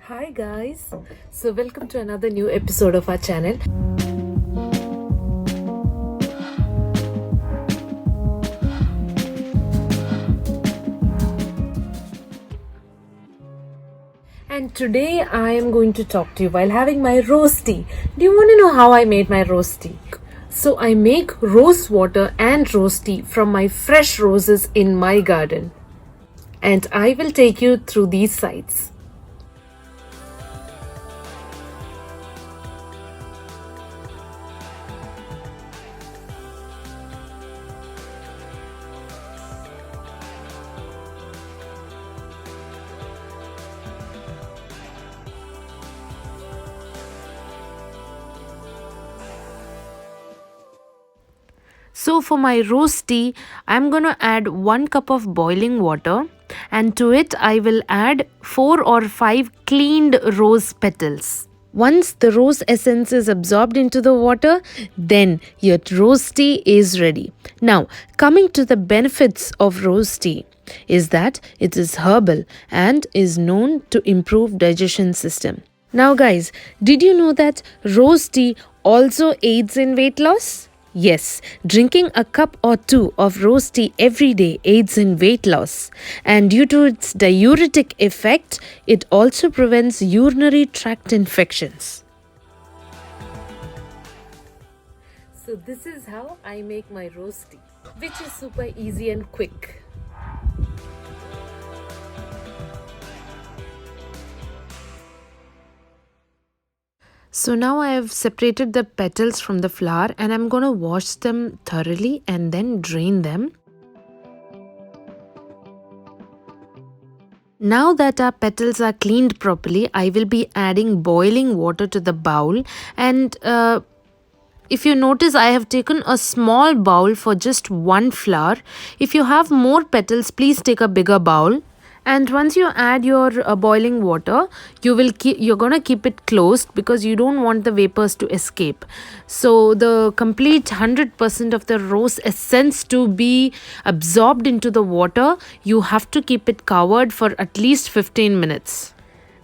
Hi guys, so welcome to another new episode of our channel. And today I am going to talk to you while having my rose tea. Do you want to know how I made my rose tea? So I make rose water and rose tea from my fresh roses in my garden. And I will take you through these sites. So for my rose tea, I'm going to add 1 cup of boiling water, and to it I will add 4 or 5 cleaned rose petals. Once the rose essence is absorbed into the water, then your rose tea is ready. Now, coming to the benefits of rose tea is that it is herbal and is known to improve digestion system. Now guys, did you know that rose tea also aids in weight loss? Yes, drinking a cup or two of rose tea every day aids in weight loss, and due to its diuretic effect, it also prevents urinary tract infections. So this is how I make my rose tea, which is super easy and quick. So now I have separated the petals from the flower, and I'm going to wash them thoroughly and then drain them. Now that our petals are cleaned properly, I will be adding boiling water to the bowl, and if you notice, I have taken a small bowl for just one flower. If you have more petals, please take a bigger bowl. And once you add your boiling water, you're gonna keep it closed because you don't want the vapors to escape. So the complete 100% of the rose essence to be absorbed into the water, you have to keep it covered for at least 15 minutes.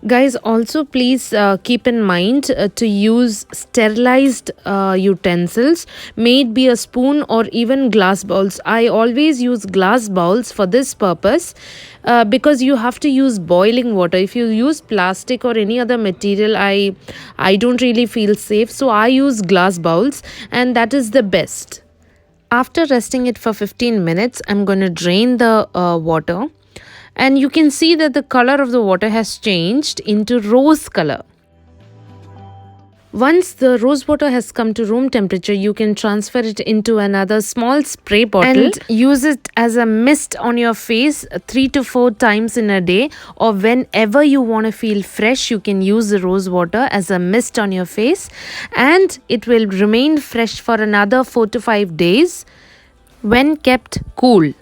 Guys, also please keep in mind to use sterilized utensils, may it be a spoon or even glass bowls. I always use glass bowls for this purpose because you have to use boiling water. If you use plastic or any other material, I don't really feel safe, so I use glass bowls, and that is the best. After resting it for 15 minutes, I'm going to drain the water. And you can see that the color of the water has changed into rose color. Once the rose water has come to room temperature, you can transfer it into another small spray bottle and use it as a mist on your face 3 to 4 times in a day, or whenever you want to feel fresh, you can use the rose water as a mist on your face, and it will remain fresh for another 4 to 5 days when kept cool.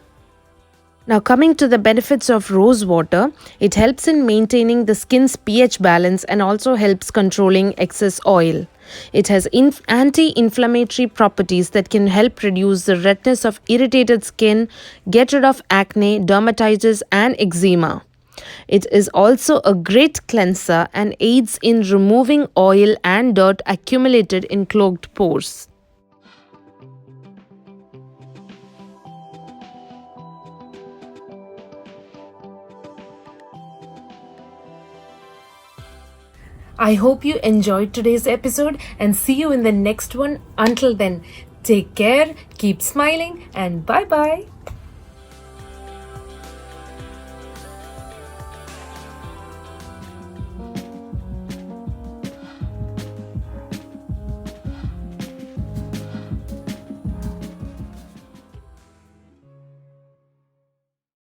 Now, coming to the benefits of rose water, it helps in maintaining the skin's pH balance and also helps controlling excess oil. It has anti-inflammatory properties that can help reduce the redness of irritated skin, get rid of acne, dermatitis, and eczema. It is also a great cleanser and aids in removing oil and dirt accumulated in clogged pores. I hope you enjoyed today's episode and see you in the next one. Until then, take care, keep smiling, and bye bye.